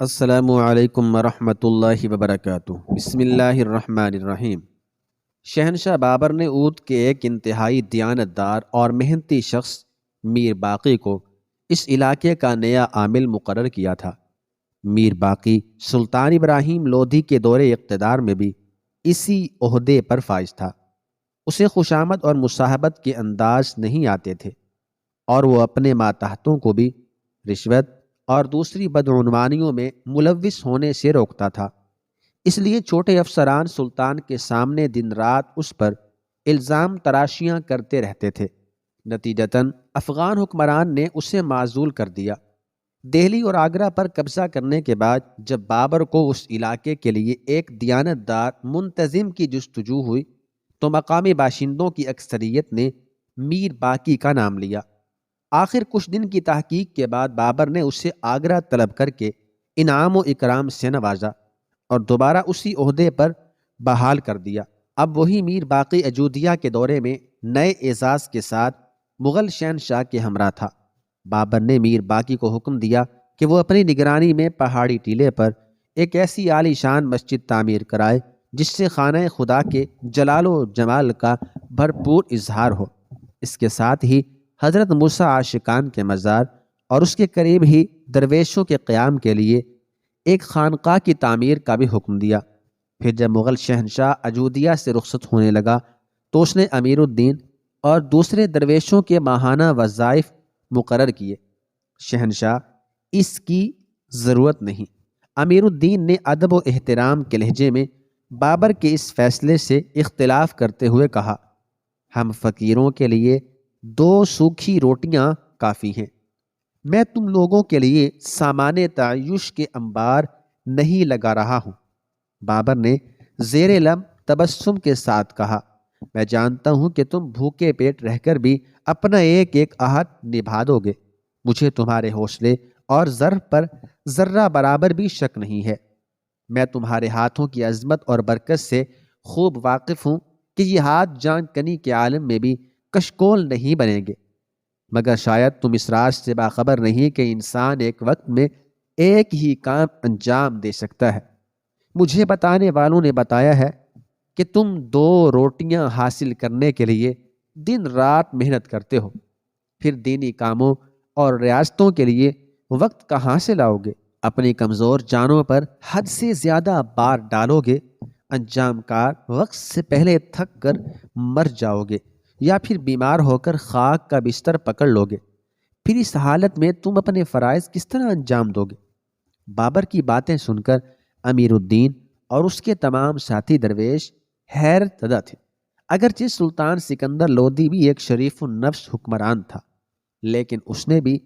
السلام علیکم ورحمۃ اللہ وبرکاتہ۔ بسم اللہ الرحمن الرحیم۔ شہنشاہ بابر نے اودھ کے ایک انتہائی دیانتدار اور محنتی شخص میر باقی کو اس علاقے کا نیا عامل مقرر کیا تھا۔ میر باقی سلطان ابراہیم لودھی کے دور اقتدار میں بھی اسی عہدے پر فائز تھا۔ اسے خوشامد اور مصاحبت کے انداز نہیں آتے تھے اور وہ اپنے ماتحتوں کو بھی رشوت اور دوسری بدعنوانیوں میں ملوث ہونے سے روکتا تھا۔ اس لیے چھوٹے افسران سلطان کے سامنے دن رات اس پر الزام تراشیاں کرتے رہتے تھے۔ نتیجتاً افغان حکمران نے اسے معزول کر دیا۔ دہلی اور آگرہ پر قبضہ کرنے کے بعد جب بابر کو اس علاقے کے لیے ایک دیانتدار منتظم کی جستجو ہوئی تو مقامی باشندوں کی اکثریت نے میر باقی کا نام لیا۔ آخر کچھ دن کی تحقیق کے بعد بابر نے اسے آگرہ طلب کر کے انعام و اکرام سے نوازا اور دوبارہ اسی عہدے پر بحال کر دیا۔ اب وہی میر باقی اجودھیا کے دورے میں نئے اعزاز کے ساتھ مغل شہنشاہ کے ہمراہ تھا۔ بابر نے میر باقی کو حکم دیا کہ وہ اپنی نگرانی میں پہاڑی ٹیلے پر ایک ایسی عالی شان مسجد تعمیر کرائے جس سے خانہ خدا کے جلال و جمال کا بھرپور اظہار ہو۔ اس کے ساتھ ہی حضرت موسیٰ عاشقان کے مزار اور اس کے قریب ہی درویشوں کے قیام کے لیے ایک خانقاہ کی تعمیر کا بھی حکم دیا۔ پھر جب مغل شہنشاہ اجودھیا سے رخصت ہونے لگا تو اس نے امیر الدین اور دوسرے درویشوں کے ماہانہ وظائف مقرر کیے۔ شہنشاہ اس کی ضرورت نہیں۔ امیر الدین نے ادب و احترام کے لہجے میں بابر کے اس فیصلے سے اختلاف کرتے ہوئے کہا، ہم فقیروں کے لیے 2 سوکھی روٹیاں کافی ہیں۔ میں تم لوگوں کے لیے سامان تعیش کے انبار نہیں لگا رہا ہوں۔ بابر نے زیر لب تبسم کے ساتھ کہا، میں جانتا ہوں کہ تم بھوکے پیٹ رہ کر بھی اپنا ایک ایک عہد نبھا دو گے۔ مجھے تمہارے حوصلے اور ظرف پر ذرہ برابر بھی شک نہیں ہے۔ میں تمہارے ہاتھوں کی عظمت اور برکت سے خوب واقف ہوں کہ یہ ہاتھ جان کنی کے عالم میں بھی کشکول نہیں بنیں گے، مگر شاید تم اس راز سے باخبر نہیں کہ انسان ایک وقت میں ایک ہی کام انجام دے سکتا ہے۔ مجھے بتانے والوں نے بتایا ہے کہ تم 2 روٹیاں حاصل کرنے کے لیے دن رات محنت کرتے ہو، پھر دینی کاموں اور ریاستوں کے لیے وقت کہاں سے لاؤ گے؟ اپنی کمزور جانوں پر حد سے زیادہ بار ڈالو گے، انجام کار وقت سے پہلے تھک کر مر جاؤ گے یا پھر بیمار ہو کر خاک کا بستر پکڑ لو گے۔ پھر اس حالت میں تم اپنے فرائض کس طرح انجام دو گے؟ بابر کی باتیں سن کر امیر الدین اور اس کے تمام ساتھی درویش حیرت زدہ تھے۔ اگرچہ سلطان سکندر لودھی بھی ایک شریف النفس حکمران تھا، لیکن اس نے بھی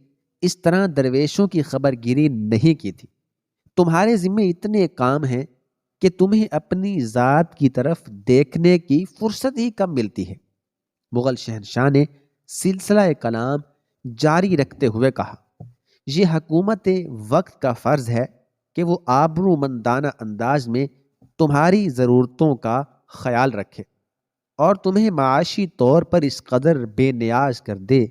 اس طرح درویشوں کی خبر گیری نہیں کی تھی۔ تمہارے ذمے اتنے کام ہیں کہ تمہیں اپنی ذات کی طرف دیکھنے کی فرصت ہی کم ملتی ہے۔ مغل شہنشاہ نے سلسلہ کلام جاری رکھتے ہوئے کہا، یہ حکومت وقت کا فرض ہے کہ وہ آبرومندانہ انداز میں تمہاری ضرورتوں کا خیال رکھے اور تمہیں معاشی طور پر اس قدر بے نیاز کر دے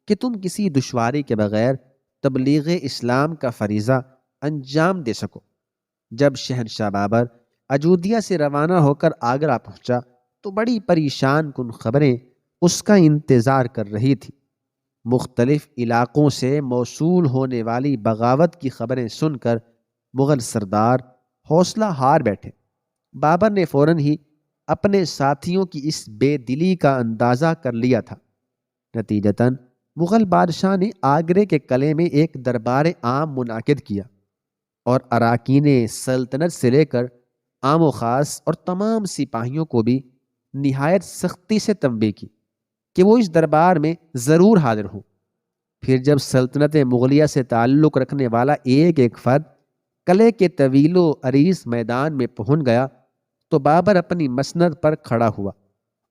کہ تم کسی دشواری کے بغیر تبلیغ اسلام کا فریضہ انجام دے سکو۔ جب شہنشاہ بابر اجودھیا سے روانہ ہو کر آگرہ پہنچا تو بڑی پریشان کن خبریں اس کا انتظار کر رہی تھی۔ مختلف علاقوں سے موصول ہونے والی بغاوت کی خبریں سن کر مغل سردار حوصلہ ہار بیٹھے۔ بابر نے فوراً ہی اپنے ساتھیوں کی اس بے دلی کا اندازہ کر لیا تھا۔ نتیجتاً مغل بادشاہ نے آگرے کے قلعے میں ایک دربار عام منعقد کیا اور اراکین سلطنت سے لے کر عام و خاص اور تمام سپاہیوں کو بھی نہایت سختی سے تنبیہ کی کہ وہ اس دربار میں ضرور حاضر ہوں۔ پھر جب سلطنت مغلیہ سے تعلق رکھنے والا ایک ایک فرد قلعے کے طویل و عریض میدان میں پہنچ گیا تو بابر اپنی مسند پر کھڑا ہوا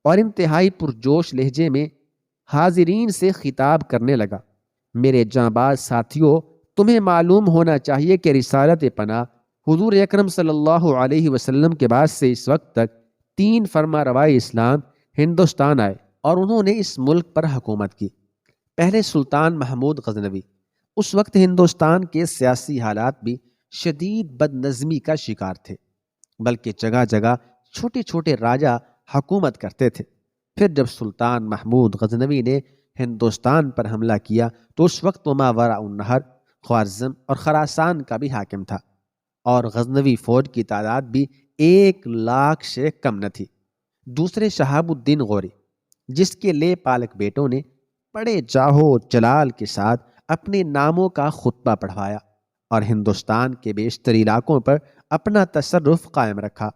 اور انتہائی پرجوش لہجے میں حاضرین سے خطاب کرنے لگا، میرے جاںباز ساتھیوں، تمہیں معلوم ہونا چاہیے کہ رسالت پناہ حضور اکرم صلی اللہ علیہ وسلم کے بعد سے اس وقت تک 3 فرما روائے اسلام ہندوستان آئے اور انہوں نے اس ملک پر حکومت کی۔ پہلے سلطان محمود غزنوی، اس وقت ہندوستان کے سیاسی حالات بھی شدید بد نظمی کا شکار تھے، بلکہ جگہ جگہ چھوٹے چھوٹے راجا حکومت کرتے تھے۔ پھر جب سلطان محمود غزنوی نے ہندوستان پر حملہ کیا تو اس وقت وہ ماوراء النہر، خوارزم اور خراسان کا بھی حاکم تھا، اور غزنوی فوج کی تعداد بھی 1,00,000 سے کم نہ تھی۔ دوسرے شہاب الدین غوری، جس کے لے پالک بیٹوں نے بڑے جاہو و جلال کے ساتھ اپنے ناموں کا خطبہ پڑھوایا اور ہندوستان کے بیشتر علاقوں پر اپنا تصرف قائم رکھا۔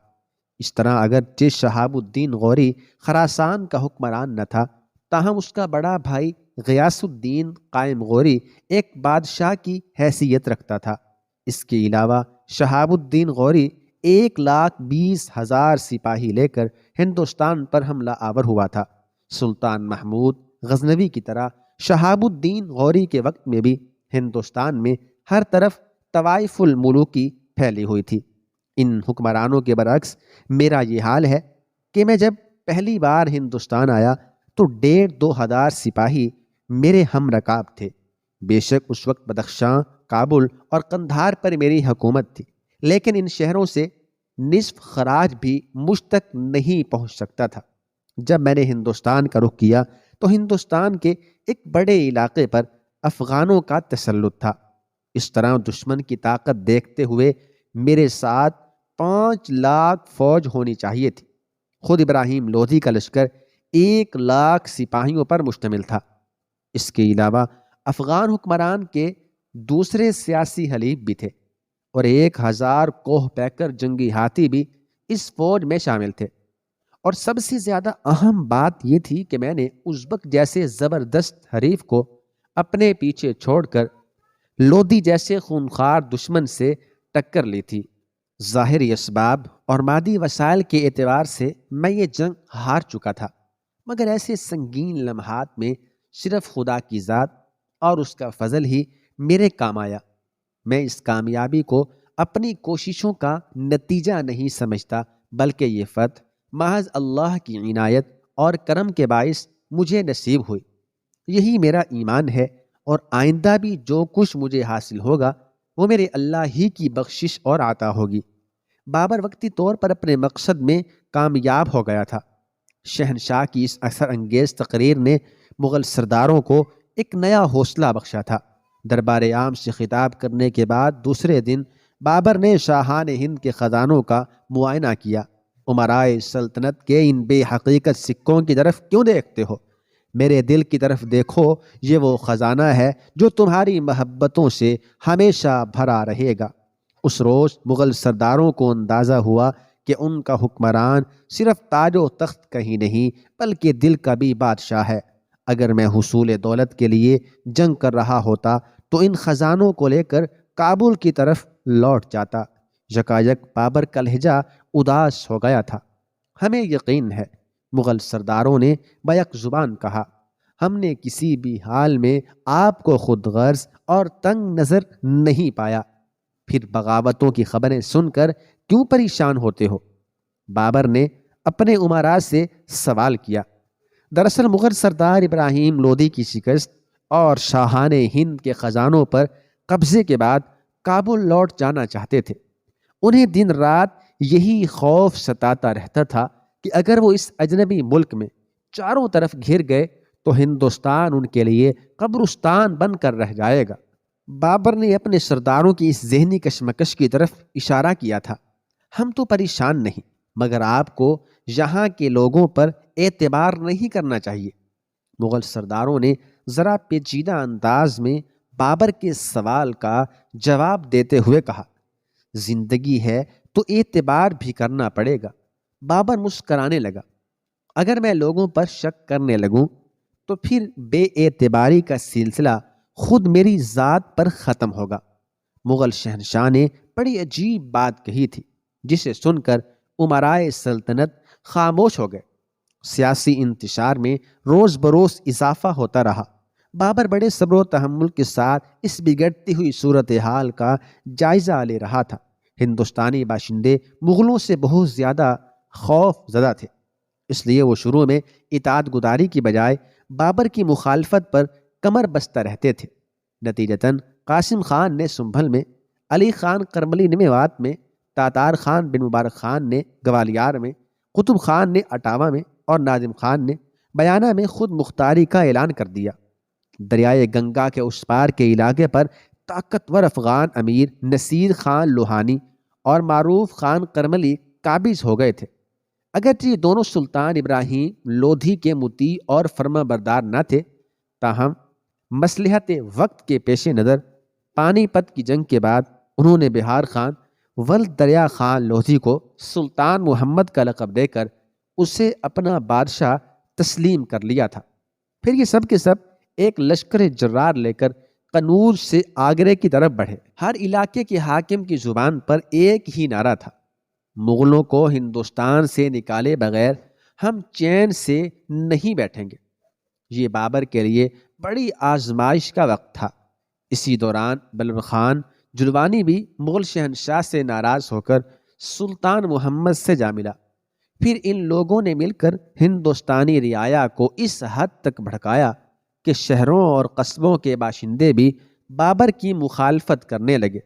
اس طرح اگرچہ شہاب الدین غوری خراسان کا حکمران نہ تھا، تاہم اس کا بڑا بھائی غیاث الدین قائم غوری ایک بادشاہ کی حیثیت رکھتا تھا۔ اس کے علاوہ شہاب الدین غوری 1,20,000 سپاہی لے کر ہندوستان پر حملہ آور ہوا تھا۔ سلطان محمود غزنوی کی طرح شہاب الدین غوری کے وقت میں بھی ہندوستان میں ہر طرف طوائف الملوکی پھیلی ہوئی تھی۔ ان حکمرانوں کے برعکس میرا یہ حال ہے کہ میں جب پہلی بار ہندوستان آیا تو 1,500-2,000 سپاہی میرے ہم رکاب تھے۔ بے شک اس وقت بدخشاں، کابل اور قندھار پر میری حکومت تھی، لیکن ان شہروں سے نصف خراج بھی مجھ تک نہیں پہنچ سکتا تھا۔ جب میں نے ہندوستان کا رخ کیا تو ہندوستان کے ایک بڑے علاقے پر افغانوں کا تسلط تھا۔ اس طرح دشمن کی طاقت دیکھتے ہوئے میرے ساتھ 5,00,000 فوج ہونی چاہیے تھی۔ خود ابراہیم لودھی کا لشکر 1,00,000 سپاہیوں پر مشتمل تھا۔ اس کے علاوہ افغان حکمران کے دوسرے سیاسی حلیف بھی تھے، اور 1,000 کوہ پیکر جنگی ہاتھی بھی اس فوج میں شامل تھے۔ اور سب سے زیادہ اہم بات یہ تھی کہ میں نے ازبک جیسے زبردست حریف کو اپنے پیچھے چھوڑ کر لودھی جیسے خونخوار دشمن سے ٹکر لی تھی۔ ظاہری اسباب اور مادی وسائل کے اعتبار سے میں یہ جنگ ہار چکا تھا، مگر ایسے سنگین لمحات میں صرف خدا کی ذات اور اس کا فضل ہی میرے کام آیا۔ میں اس کامیابی کو اپنی کوششوں کا نتیجہ نہیں سمجھتا، بلکہ یہ فتح محض اللہ کی عنایت اور کرم کے باعث مجھے نصیب ہوئی۔ یہی میرا ایمان ہے، اور آئندہ بھی جو کچھ مجھے حاصل ہوگا وہ میرے اللہ ہی کی بخشش اور عطا ہوگی۔ بابر وقتی طور پر اپنے مقصد میں کامیاب ہو گیا تھا۔ شہنشاہ کی اس اثر انگیز تقریر نے مغل سرداروں کو ایک نیا حوصلہ بخشا تھا۔ دربار عام سے خطاب کرنے کے بعد دوسرے دن بابر نے شاہان ہند کے خزانوں کا معائنہ کیا۔ امرائے سلطنت کے ان بے حقیقت سکوں کی طرف کیوں دیکھتے ہو؟ میرے دل کی طرف دیکھو، یہ وہ خزانہ ہے جو تمہاری محبتوں سے ہمیشہ بھرا رہے گا۔ اس روز مغل سرداروں کو اندازہ ہوا کہ ان کا حکمران صرف تاج و تخت کا ہی نہیں بلکہ دل کا بھی بادشاہ ہے۔ اگر میں حصول دولت کے لیے جنگ کر رہا ہوتا تو ان خزانوں کو لے کر کابل کی طرف لوٹ جاتا۔ یکایک بابر کا لہجہ اداس ہو گیا تھا۔ ہمیں یقین ہے، مغل سرداروں نے بیک زبان کہا، ہم نے کسی بھی حال میں آپ کو خود غرض اور تنگ نظر نہیں پایا، پھر بغاوتوں کی خبریں سن کر کیوں پریشان ہوتے ہو؟ بابر نے اپنے امراء سے سوال کیا۔ دراصل مغل سردار ابراہیم لودھی کی شکست اور شاہان ہند کے خزانوں پر قبضے کے بعد کابل لوٹ جانا چاہتے تھے۔ انہیں دن رات یہی خوف ستاتا رہتا تھا کہ اگر وہ اس اجنبی ملک میں چاروں طرف گھر گئے تو ہندوستان ان کے لیے قبرستان بن کر رہ جائے گا۔ بابر نے اپنے سرداروں کی اس ذہنی کشمکش کی طرف اشارہ کیا تھا۔ ہم تو پریشان نہیں، مگر آپ کو یہاں کے لوگوں پر اعتبار نہیں کرنا چاہیے۔ مغل سرداروں نے ذرا پیچیدہ انداز میں بابر کے سوال کا جواب دیتے ہوئے کہا، زندگی ہے تو اعتبار بھی کرنا پڑے گا۔ بابر مسکرانے لگا، اگر میں لوگوں پر شک کرنے لگوں تو پھر بے اعتباری کا سلسلہ خود میری ذات پر ختم ہوگا۔ مغل شہنشاہ نے بڑی عجیب بات کہی تھی، جسے سن کر امرائے سلطنت خاموش ہو گئے۔ سیاسی انتشار میں روز بروز اضافہ ہوتا رہا۔ بابر بڑے صبر و تحمل کے ساتھ اس بگڑتی ہوئی صورتحال کا جائزہ لے رہا تھا۔ ہندوستانی باشندے مغلوں سے بہت زیادہ خوف زدہ تھے، اس لیے وہ شروع میں اطاعت گزاری کی بجائے بابر کی مخالفت پر کمر بستہ رہتے تھے۔ نتیجتاً قاسم خان نے سنبھل میں علی خان کرملی نے میوات میں، تاتار خان بن مبارک خان نے گوالیار میں، قطب خان نے اٹاوا میں اور ناظم خان نے بیانہ میں خود مختاری کا اعلان کر دیا۔ دریائے گنگا کے اس پار کے علاقے پر طاقتور افغان امیر نصیر خان لوہانی اور معروف خان کرملی قابض ہو گئے تھے۔ اگرچہ یہ دونوں سلطان ابراہیم لودھی کے مطیع اور فرما بردار نہ تھے، تاہم مصلحت وقت کے پیش نظر پانی پت کی جنگ کے بعد انہوں نے بہار خان ولد دریا خان لودھی کو سلطان محمد کا لقب دے کر اسے اپنا بادشاہ تسلیم کر لیا تھا۔ پھر یہ سب کے سب ایک لشکر جرار لے کر قنوج سے آگرے کی طرف بڑھے۔ ہر علاقے کے حاکم کی زبان پر ایک ہی نعرہ تھا: مغلوں کو ہندوستان سے نکالے بغیر ہم چین سے نہیں بیٹھیں گے۔ یہ بابر کے لیے بڑی آزمائش کا وقت تھا۔ اسی دوران بلب خان جلوانی بھی مغل شہنشاہ سے ناراض ہو کر سلطان محمد سے جا ملا۔ پھر ان لوگوں نے مل کر ہندوستانی رعایا کو اس حد تک بھڑکایا کہ شہروں اور قصبوں کے باشندے بھی بابر کی مخالفت کرنے لگے۔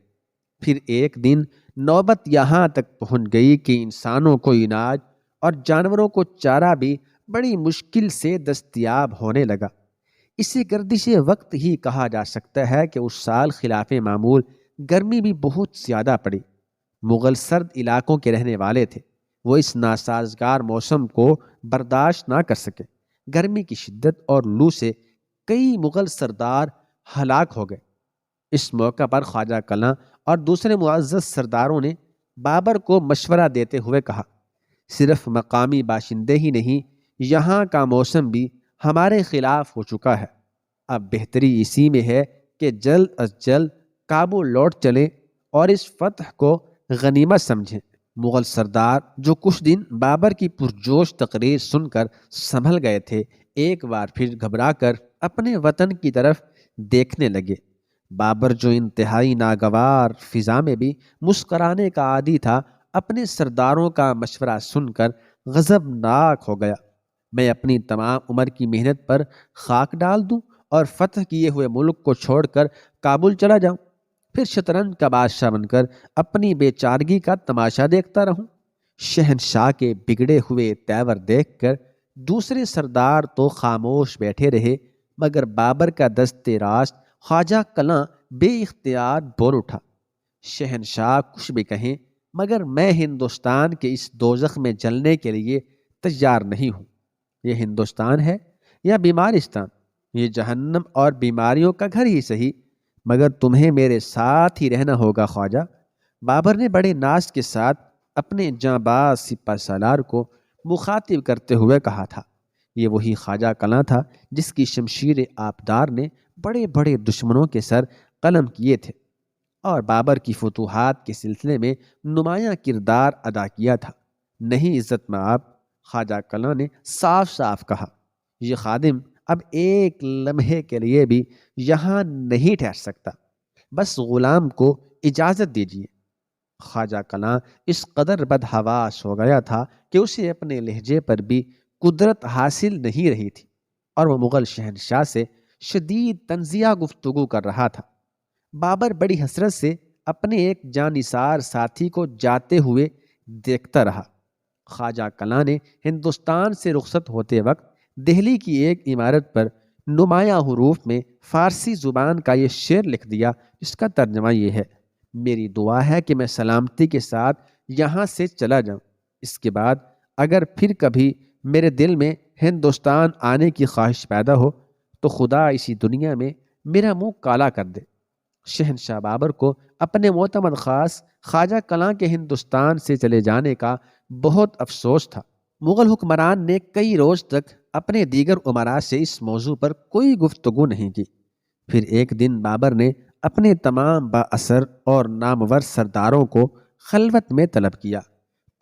پھر ایک دن نوبت یہاں تک پہنچ گئی کہ انسانوں کو اناج اور جانوروں کو چارہ بھی بڑی مشکل سے دستیاب ہونے لگا۔ اسے گردش وقت ہی کہا جا سکتا ہے کہ اس سال خلاف معمول گرمی بھی بہت زیادہ پڑی۔ مغل سرد علاقوں کے رہنے والے تھے، وہ اس ناسازگار موسم کو برداشت نہ کر سکے۔ گرمی کی شدت اور لو سے کئی مغل سردار ہلاک ہو گئے۔ اس موقع پر خواجہ کلاں اور دوسرے معزز سرداروں نے بابر کو مشورہ دیتے ہوئے کہا: صرف مقامی باشندے ہی نہیں، یہاں کا موسم بھی ہمارے خلاف ہو چکا ہے۔ اب بہتری اسی میں ہے کہ جلد از جلد کابل لوٹ چلیں اور اس فتح کو غنیمت سمجھیں۔ مغل سردار جو کچھ دن بابر کی پرجوش تقریر سن کر سنبھل گئے تھے، ایک بار پھر گھبرا کر اپنے وطن کی طرف دیکھنے لگے۔ بابر جو انتہائی ناگوار فضا میں بھی مسکرانے کا عادی تھا، اپنے سرداروں کا مشورہ سن کر غضبناک ہو گیا۔ میں اپنی تمام عمر کی محنت پر خاک ڈال دوں اور فتح کیے ہوئے ملک کو چھوڑ کر کابل چلا جاؤں، پھر شطرنج کا بادشاہ بن کر اپنی بے چارگی کا تماشا دیکھتا رہوں۔ شہنشاہ کے بگڑے ہوئے تیور دیکھ کر دوسرے سردار تو خاموش بیٹھے رہے، مگر بابر کا دست راست خواجہ کلاں بے اختیار بول اٹھا: شہنشاہ کچھ بھی کہیں، مگر میں ہندوستان کے اس دوزخ میں جلنے کے لیے تیار نہیں ہوں۔ یہ ہندوستان ہے یا بیمارستان، یہ جہنم اور بیماریوں کا گھر ہی صحیح، مگر تمہیں میرے ساتھ ہی رہنا ہوگا خواجہ۔ بابر نے بڑے ناز کے ساتھ اپنے جاںباز سپہ سالار کو مخاطب کرتے ہوئے کہا تھا۔ یہ وہی خواجہ کلاں تھا جس کی شمشیر آبدار نے بڑے بڑے دشمنوں کے سر قلم کیے تھے اور بابر کی فتوحات کے سلسلے میں نمایاں کردار ادا کیا تھا۔ نہیں عزت مآب، خواجہ کلاں نے صاف صاف کہا، یہ خادم اب ایک لمحے کے لیے بھی یہاں نہیں ٹھہر سکتا، بس غلام کو اجازت دیجیے۔ خواجہ کلاں اس قدر بدحواس ہو گیا تھا کہ اسے اپنے لہجے پر بھی قدرت حاصل نہیں رہی تھی اور وہ مغل شہنشاہ سے شدید طنزیہ گفتگو کر رہا تھا۔ بابر بڑی حسرت سے اپنے ایک جانثار ساتھی کو جاتے ہوئے دیکھتا رہا۔ خواجہ کلاں نے ہندوستان سے رخصت ہوتے وقت دہلی کی ایک عمارت پر نمایاں حروف میں فارسی زبان کا یہ شعر لکھ دیا، جس کا ترجمہ یہ ہے: میری دعا ہے کہ میں سلامتی کے ساتھ یہاں سے چلا جاؤں۔ اس کے بعد اگر پھر کبھی میرے دل میں ہندوستان آنے کی خواہش پیدا ہو تو خدا اسی دنیا میں میرا منہ کالا کر دے۔ شہنشاہ بابر کو اپنے معتمد خاص خواجہ کلاں کے ہندوستان سے چلے جانے کا بہت افسوس تھا۔ مغل حکمران نے کئی روز تک اپنے دیگر امراء سے اس موضوع پر کوئی گفتگو نہیں کی۔ پھر ایک دن بابر نے اپنے تمام با اثر اور نامور سرداروں کو خلوت میں طلب کیا: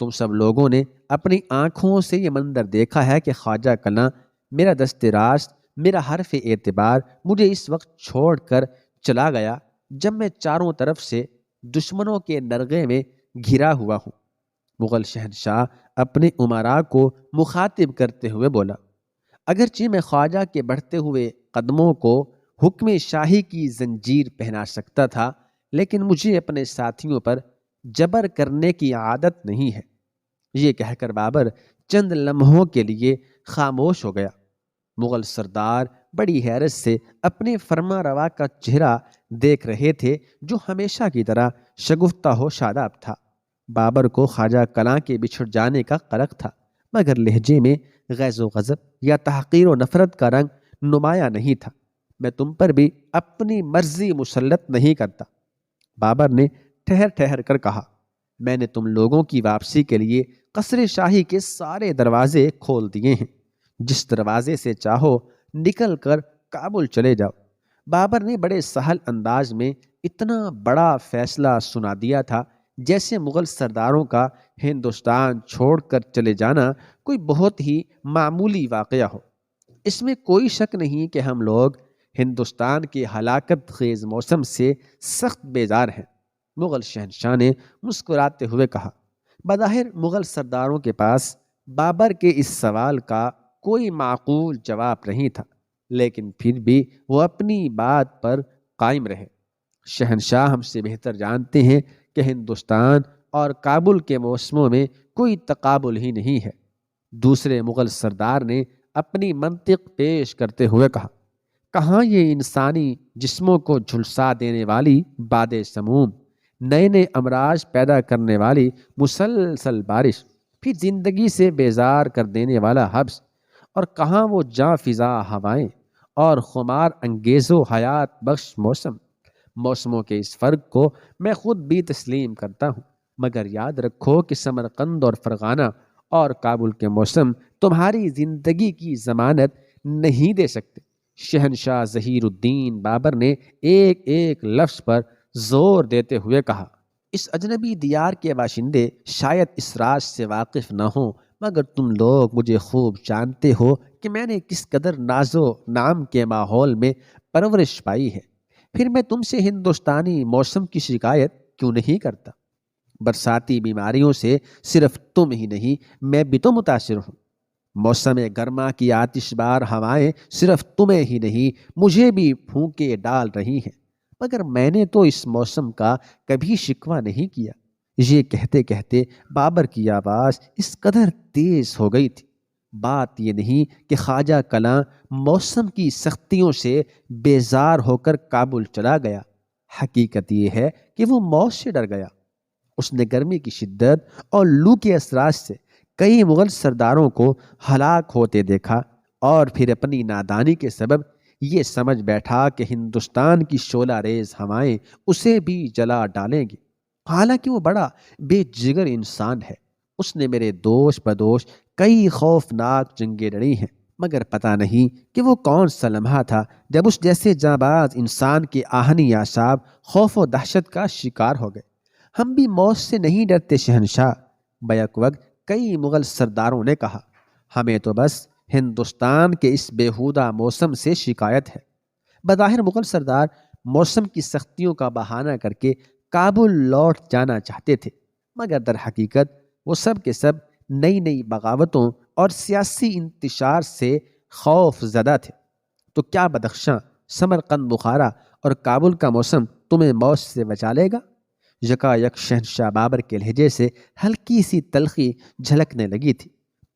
تم سب لوگوں نے اپنی آنکھوں سے یہ منظر دیکھا ہے کہ خواجہ کلاں میرا دست راست، میرا حرف اعتبار مجھے اس وقت چھوڑ کر چلا گیا جب میں چاروں طرف سے دشمنوں کے نرغے میں گھرا ہوا ہوں۔ مغل شہنشاہ اپنے امراء کو مخاطب کرتے ہوئے بولا: اگرچہ میں خواجہ کے بڑھتے ہوئے قدموں کو حکم شاہی کی زنجیر پہنا سکتا تھا، لیکن مجھے اپنے ساتھیوں پر جبر کرنے کی عادت نہیں ہے۔ یہ کہہ کر بابر چند لمحوں کے لیے خاموش ہو گیا۔ مغل سردار بڑی حیرت سے اپنے فرما روا کا چہرہ دیکھ رہے تھے، جو ہمیشہ کی طرح شگفتہ و شاداب تھا۔ بابر کو خواجہ کلاں کے بچھڑ جانے کا قلق تھا، مگر لہجے میں غیظ و غضب یا تحقیر و نفرت کا رنگ نمایاں نہیں تھا۔ میں تم پر بھی اپنی مرضی مسلط نہیں کرتا، بابر نے ٹھہر ٹھہر کر کہا۔ میں نے تم لوگوں کی واپسی کے لیے قصر شاہی کے سارے دروازے کھول دیے ہیں، جس دروازے سے چاہو نکل کر کابل چلے جاؤ۔ بابر نے بڑے سہل انداز میں اتنا بڑا فیصلہ سنا دیا تھا، جیسے مغل سرداروں کا ہندوستان چھوڑ کر چلے جانا کوئی بہت ہی معمولی واقعہ ہو۔ اس میں کوئی شک نہیں کہ ہم لوگ ہندوستان کے ہلاکت خیز موسم سے سخت بیزار ہیں، مغل شہنشاہ نے مسکراتے ہوئے کہا۔ بظاہر مغل سرداروں کے پاس بابر کے اس سوال کا کوئی معقول جواب نہیں تھا، لیکن پھر بھی وہ اپنی بات پر قائم رہے۔ شہنشاہ ہم سے بہتر جانتے ہیں کہ ہندوستان اور کابل کے موسموں میں کوئی تقابل ہی نہیں ہے، دوسرے مغل سردار نے اپنی منطق پیش کرتے ہوئے کہا۔ کہاں یہ انسانی جسموں کو جھلسا دینے والی باد سموم، نئے نئے امراض پیدا کرنے والی مسلسل بارش، پھر زندگی سے بیزار کر دینے والا حبس، اور کہاں وہ جاں فضا ہوائیں اور خمار انگیز و حیات بخش موسم۔ موسموں کے اس فرق کو میں خود بھی تسلیم کرتا ہوں، مگر یاد رکھو کہ سمرقند اور فرغانہ اور کابل کے موسم تمہاری زندگی کی ضمانت نہیں دے سکتے۔ شہنشاہ ظہیر الدین بابر نے ایک ایک لفظ پر زور دیتے ہوئے کہا۔ اس اجنبی دیار کے باشندے شاید اس راز سے واقف نہ ہوں، مگر تم لوگ مجھے خوب جانتے ہو کہ میں نے کس قدر ناز و نام کے ماحول میں پرورش پائی ہے۔ پھر میں تم سے ہندوستانی موسم کی شکایت کیوں نہیں کرتا؟ برساتی بیماریوں سے صرف تم ہی نہیں، میں بھی تو متاثر ہوں۔ موسم گرما کی آتش بار ہوائیں صرف تمہیں ہی نہیں، مجھے بھی پھونکے ڈال رہی ہیں، مگر میں نے تو اس موسم کا کبھی شکوہ نہیں کیا۔ یہ کہتے کہتے بابر کی آواز اس قدر تیز ہو گئی تھی۔ بات یہ نہیں کہ خواجہ کلاں موسم کی سختیوں سے بیزار ہو کر کابل چلا گیا، حقیقت یہ ہے کہ وہ موت سے ڈر گیا۔ اس نے گرمی کی شدت اور لو کے اثرات سے کئی مغل سرداروں کو ہلاک ہوتے دیکھا، اور پھر اپنی نادانی کے سبب یہ سمجھ بیٹھا کہ ہندوستان کی شعلہ ریز ہوائیں اسے بھی جلا ڈالیں گی۔ حالانکہ وہ بڑا بے جگر انسان ہے، اس نے میرے دوش بدوش کئی خوفناک جنگیں لڑی ہیں، مگر پتہ نہیں کہ وہ کون سا لمحہ تھا جب اس جیسے جانباز انسان کے آہنی اعصاب خوف و دہشت کا شکار ہو گئے۔ ہم بھی موت سے نہیں ڈرتے شہنشاہ، بیک وقت کئی مغل سرداروں نے کہا۔ ہمیں تو بس ہندوستان کے اس بیہودہ موسم سے شکایت ہے۔ بظاہر مغل سردار موسم کی سختیوں کا بہانہ کر کے کابل لوٹ جانا چاہتے تھے، مگر در حقیقت وہ سب کے سب نئی نئی بغاوتوں اور سیاسی انتشار سے خوف زدہ تھے۔ تو کیا بدخشاں، سمرقند، بخارا اور کابل کا موسم تمہیں موت سے بچا لے گا؟ یکا یک شہنشاہ بابر کے لہجے سے ہلکی سی تلخی جھلکنے لگی تھی۔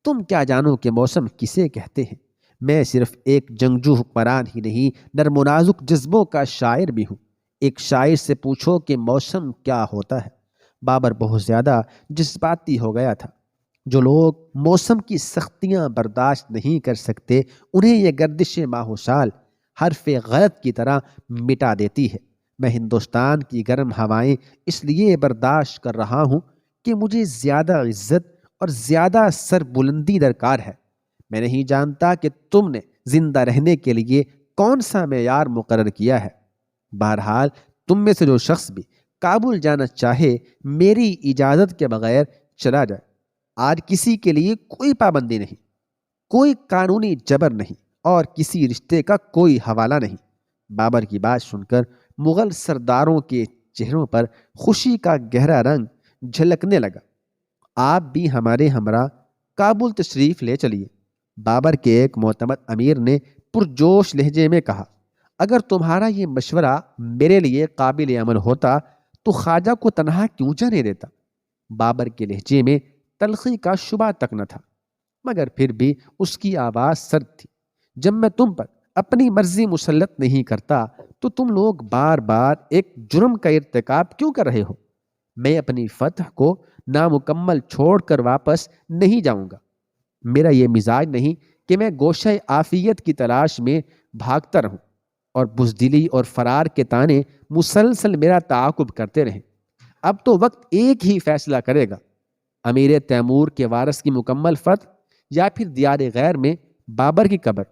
تم کیا جانو کہ موسم کسے کہتے ہیں؟ میں صرف ایک جنگجو حکمران ہی نہیں، نرم و نازک جذبوں کا شاعر بھی ہوں۔ ایک شاعر سے پوچھو کہ موسم کیا ہوتا ہے۔ بابر بہت زیادہ جذباتی ہو گیا تھا۔ جو لوگ موسم کی سختیاں برداشت نہیں کر سکتے، انہیں یہ گردش ماہ سال حرف غلط کی طرح مٹا دیتی ہے۔ میں ہندوستان کی گرم ہوائیں اس لیے برداشت کر رہا ہوں کہ مجھے زیادہ عزت اور زیادہ سر بلندی درکار ہے۔ میں نہیں جانتا کہ تم نے زندہ رہنے کے لیے کون سا معیار مقرر کیا ہے۔ بہرحال تم میں سے جو شخص بھی کابل جانا چاہے، میری اجازت کے بغیر چلا جائے۔ آج کسی کے لیے کوئی پابندی نہیں، کوئی قانونی جبر نہیں، اور کسی رشتے کا کوئی حوالہ نہیں۔ بابر کی بات سن کر مغل سرداروں کے چہروں پر خوشی کا گہرا رنگ جھلکنے لگا۔ آپ بھی ہمارے ہمراہ کابل تشریف لے چلیے، بابر کے ایک معتمد امیر نے پرجوش لہجے میں کہا۔ اگر تمہارا یہ مشورہ میرے لیے قابل عمل ہوتا تو خواجہ کو تنہا کیوں جانے دیتا؟ بابر کے لہجے میں تلخی کا شبہ تک نہ تھا، مگر پھر بھی اس کی آواز سرد تھی۔ جب میں تم پر اپنی مرضی مسلط نہیں کرتا تو تم لوگ بار بار ایک جرم کا ارتکاب کیوں کر رہے ہو؟ میں اپنی فتح کو نامکمل چھوڑ کر واپس نہیں جاؤں گا۔ میرا یہ مزاج نہیں کہ میں گوشہ عافیت کی تلاش میں بھاگتا رہوں اور بزدلی اور فرار کے تانے مسلسل میرا تعاقب کرتے رہیں۔ اب تو وقت ایک ہی فیصلہ کرے گا، امیر تیمور کے وارث کی مکمل فتح یا پھر دیار غیر میں بابر کی قبر۔